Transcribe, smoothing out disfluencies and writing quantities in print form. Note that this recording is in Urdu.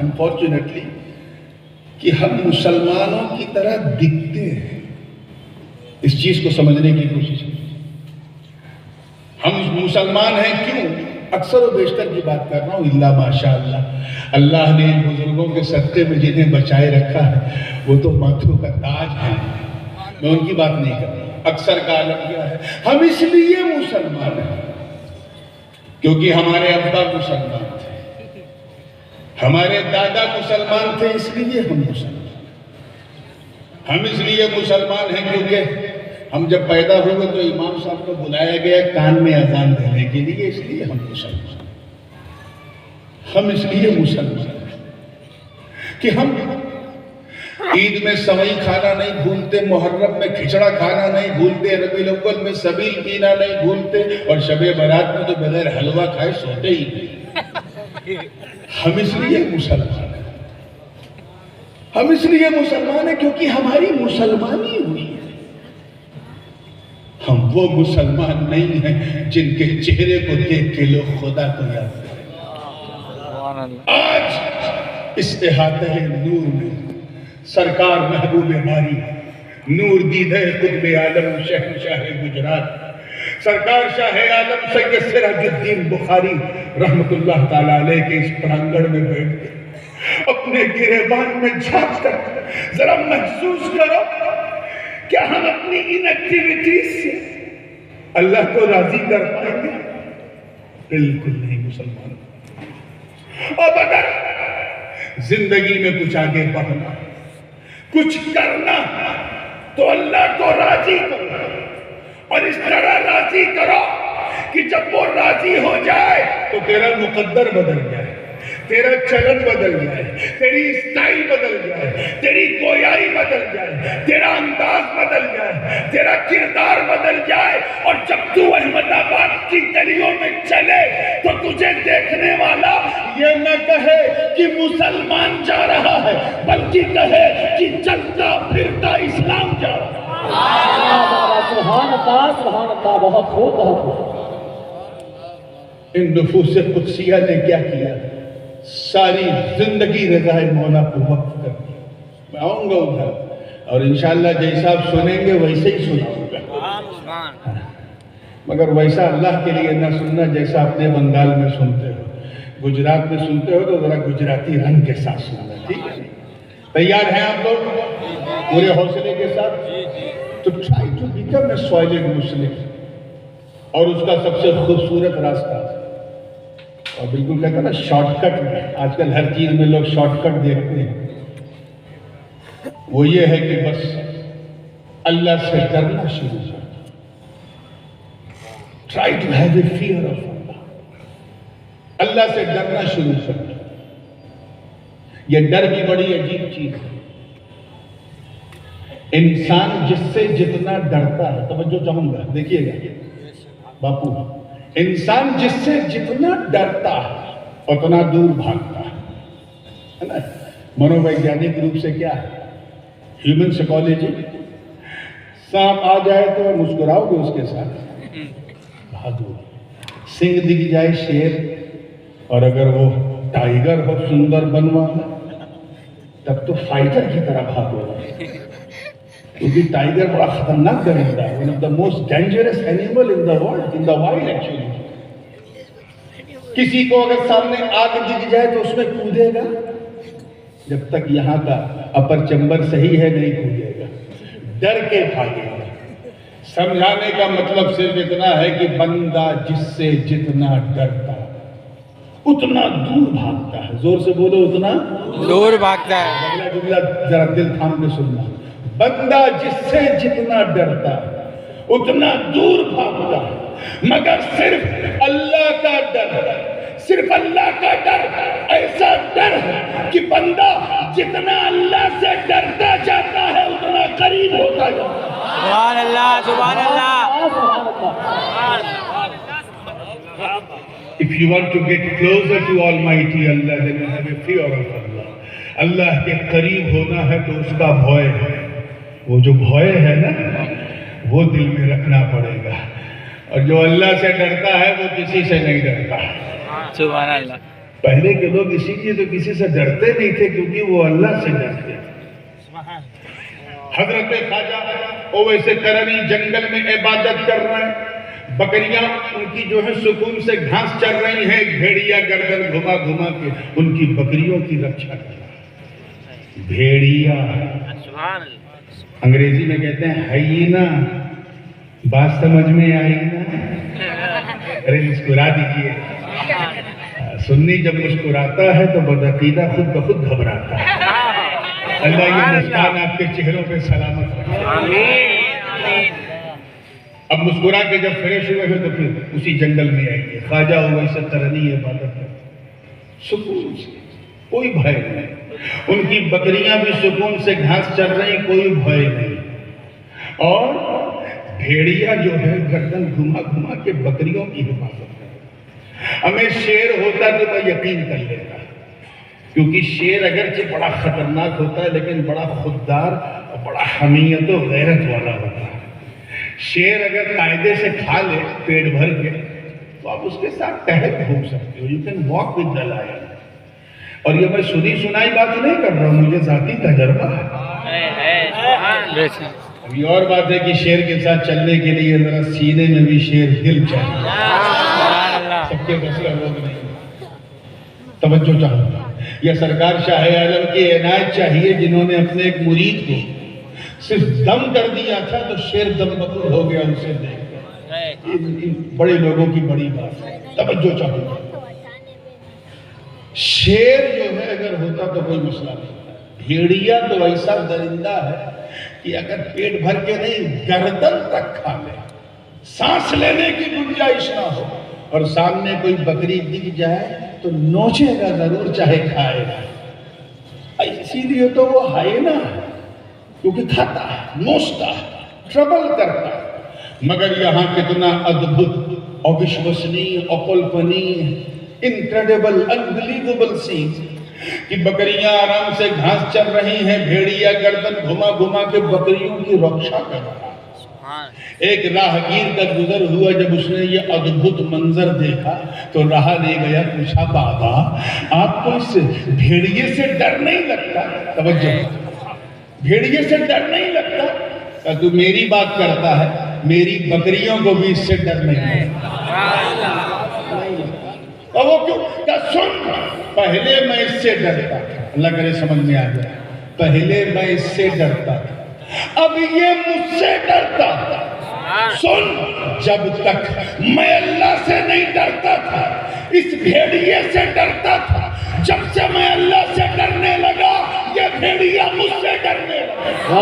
انفارچونیٹلی کہ ہم مسلمانوں کی طرح دکھتے ہیں. اس چیز کو سمجھنے کی کوشش کریں. ہم مسلمان ہیں کیوں؟ اکثر و بیشتر کی بات کر رہا ہوں، اللہ ماشاء اللہ نے ان بزرگوں کے صدقے میں جنہیں بچائے رکھا ہے وہ تو ماتھوں کا تاج ہے. میں ان کی بات نہیں کر رہا. اکثر کا عالم کیا ہے؟ ہم اس لیے مسلمان ہیں کیونکہ ہمارے ابا مسلمان تھے، ہمارے دادا مسلمان تھے، اس لیے ہم مسلمان. ہم اس لیے مسلمان ہیں کیونکہ ہم جب پیدا ہوئے تو امام صاحب کو بلایا گیا کان میں اذان دینے کے لیے، اس لیے ہم مسلمان. ہم اس لیے مسلمان ہیں کہ ہم عید میں سوئی کھانا نہیں بھولتے، محرم میں کھچڑا کھانا نہیں بھولتے، ربیع الاول میں سبیل پینا نہیں بھولتے، اور شب برات میں تو بغیر حلوہ کھائے سوتے ہی نہیں. ہم اس لیے مسلمان ہیں. ہم اس لیے مسلمان ہیں کیونکہ ہماری مسلمانی ہوئی ہے. ہم وہ مسلمان نہیں ہیں جن کے چہرے کو دیکھ کے لوگ خدا کو یاد کریں. آج اس احاطہ نور میں سرکار محبوب باری نور دیدہ قطب عالم شہنشاہ گجرات سرکار شاہ عالم سید سراج الدین بخاری رحمت اللہ تعالیٰ علیہ کے اس پرانگڑ میں بیٹھ کے اپنے گریبان میں جھانک کر ذرا محسوس کرو کیا ہم اپنی ان ایکٹیویٹیز سے اللہ کو راضی کر پائیں گے؟ بالکل نہیں مسلمان. اب اگر زندگی میں کچھ آگے بڑھنا، کچھ کرنا، تو اللہ کو راضی کرو، اور اس طرح راضی کرو کہ جب وہ راضی ہو جائے تو تیرا مقدر بدل جائے، تیرا چلن بدل جائے، تیری اسٹائل بدل جائے، تیری گویائی بدل جائے، تیرا انداز بدل جائے، تیرا کردار بدل جائے. اور جب تو احمد آباد کی گلیوں میں چلے تو تجھے دیکھنے والا یہ نہ کہے کہ مسلمان جا رہا ہے، بلکہ کہے کہ چلتا پھرتا اسلام جا رہا ہے. سبحان اللہ سبحان اللہ. بہت خوب بہت خوب. ان نفوس قدسیہ نے کیا کیا؟ ساری زندگی رضا مولا کو وقف کر دی. میں آؤں گا ادھر اور انشاءاللہ جیسا آپ سنیں گے ویسے ہی سناؤں گا، مگر ویسا اللہ کے لیے نہ سننا جیسا اپنے بنگال میں سنتے ہو، گجرات میں سنتے ہو تو ذرا گجراتی رنگ کے ساتھ سننا. ٹھیک ہے؟ تیار ہیں آپ لوگ پورے حوصلے کے ساتھ؟ تو try to become a solid Muslim. اور اس کا سب سے خوبصورت راستہ اور بالکل کہتا ہے نا شارٹ کٹ میں، آج کل ہر چیز میں لوگ شارٹ کٹ دیکھتے ہیں، وہ یہ ہے کہ بس اللہ سے ڈرنا شروع کر. Try to have a fear of Allah. اللہ سے ڈرنا شروع کر. یہ ڈر بھی بڑی عجیب چیز ہے. انسان جس سے جتنا ڈرتا ہے، توجہ چاہوں گا دیکھیے گا باپو، انسان جس سے جتنا ڈرتا ہے اتنا دور بھاگتا ہے نا. منو ویگیانک روپ سے کیا ہے؟ Human psychology. سانپ آ جائے تو مسکراؤ گے اس کے ساتھ، بھاگو. سنگ دکھ جائے شیر، اور اگر وہ ٹائیگر ہو سندر بنوا تب تو فائٹر کی طرح بھاگو، کیونکہ ٹائیگر بڑا خطرناک درندہ ہے. one of the most dangerous animal in the world, in the wild actually. کسی کو اگر سامنے آگ دکھ جائے تو اس میں کودے گا، جب تک یہاں کا اپر چمبر صحیح ہے نہیں کودے گا، ڈر کے بھاگے گا. سمجھانے کا مطلب صرف اتنا ہے کہ بندہ جس سے جتنا ڈرتا اتنا دور بھاگتا ہے. زور سے بولو، اتنا دور بھاگتا ہے. اگلا جملہ ذرا دل تھام کے سننا. بندہ جس سے جتنا ڈرتا ہے اتنا دور بھاگتا ہے، مگر صرف اللہ کا ڈر، صرف اللہ کا ڈر ایسا ڈر ہے کہ بندہ جتنا اللہ سے ڈرتا جاتا ہے اتنا قریب ہوتا جاتا ہے. سبحان اللہ سبحان اللہ. If you want to get closer to Almighty Allah, then you have a fear of Allah. اللہ کے قریب ہونا ہے تو اس کا بھوئے ہے. وہ جو بھوئے ہے نا وہ دل میں رکھنا پڑے گا. اور جو اللہ سے ڈرتا ہے وہ کسی سے نہیں ڈرتا. سبحان اللہ. پہلے کے لوگ اسی لیے تو کسی سے ڈرتے نہیں تھے کیونکہ وہ اللہ سے ڈرتے تھے. حضرت خواجہ اویس کرنی جنگل میں عبادت کر رہے ہیں. بکریاں ان کی جو ہے سکون سے گھاس چر رہی ہیں. بھیڑیا گردن گھما گھما کے ان کی بکریوں کی رکشا کر رہا ہے. بھیڑیا انگریزی میں کہتے ہیں ہینا. بات سمجھ میں آئی نا؟ ارے مسکرا دیجئے. سنی جب مسکراتا ہے تو بدعقیدہ خود بخود گھبراتا ہے. اللہ یہ مسکان آپ کے چہروں پہ سلامت رکھے. اب مسکرا کے جب فریش ہوئے ہیں تو پھر اسی جنگل میں آئیں گے. خواجہ اویس کرنی عبادت کر سکون سے, کوئی بھائے نہیں. ان کی بکریاں بھی سکون سے گھاس چر رہی, کوئی بھائے نہیں. اور بھیڑیا جو ہے گردن گھما گھما کے بکریوں کی حفاظت کر. ہمیں شیر ہوتا تو میں یقین کر لیتا, کیونکہ شیر اگرچہ بڑا خطرناک ہوتا ہے لیکن بڑا خوددار اور بڑا حمیت و غیرت والا ہوتا ہے. شیر اگر قاعدے سے کھا لے پیٹ بھر کے تو آپ اس کے ساتھ ٹہل گھوم سکتے ہو. You can walk with the line. اور یہ میں سنی سنائی بات نہیں کر رہا ہوں, مجھے ذاتی تجربہ ہے. اب یہ اور بات ہے کہ شیر کے ساتھ چلنے کے لیے ذرا سینے میں بھی شیر دل چاہیے. سب کے مسئلہ لوگ نہیں. توجہ چاہوں گا, یہ سرکار شاہ عالم کی عنایت چاہیے جنہوں نے اپنے ایک مرید کو صرف دم کر دیا تھا تو شیر دم بخود ہو گیا اسے دیکھ کر. ان بڑے لوگوں کی بڑی بات ہے. توجہ چاہوں گا. شیر جو ہے اگر ہوتا تو کوئی مسئلہ نہیں. بھیڑیا تو ایسا درندہ ہے کہ اگر پیٹ بھر کے نہیں گردن تک کھا لے, سانس لینے کی گنجائش نہ ہو, اور سامنے کوئی بکری دکھ جائے تو نوچے گا ضرور چاہے کھائے گا. اسی لیے تو وہ ہائینا ہے, کیونکہ کھاتا ہے, نوچتا ہے, ٹربل کرتا ہے. مگر یہاں کتنا ادبھت, اوشوسنی, اکلپنی, انکریڈیبل, انبلیویبل سین کہ بکریاں آرام سے گھاس چر رہی ہیں. بھیڑیا گردن گھما گھما کے بکریوں کی رکشا کر رہا ہے. ایک راہگیر کا گزر ہوا, جب اس نے یہ ادبھت منظر دیکھا تو رہا نہیں گیا, پوچھا بابا آپ کو اس بھیڑیے سے ڈر نہیں لگتا؟ توجہ, بھیڑیے سے ڈر نہیں لگتا؟ کہ تو میری بات کرتا ہے, میری بکریوں کو بھی اس سے ڈر نہیں لگتا. اور وہ کیوں کہ سن, پہلے میں اس سے ڈرتا تھا, اللہ کرے سمجھ میں آ جائے, پہلے میں اس سے ڈرتا تھا, اب یہ مجھ سے ڈرتا تھا. سن, جب تک میں اللہ سے نہیں ڈرتا تھا, اس بھیڑیے سے ڈرتا تھا. جب سے میں اللہ سے ڈرنے لگا, یہ بھیڑیا مجھ سے ڈرنے لگا.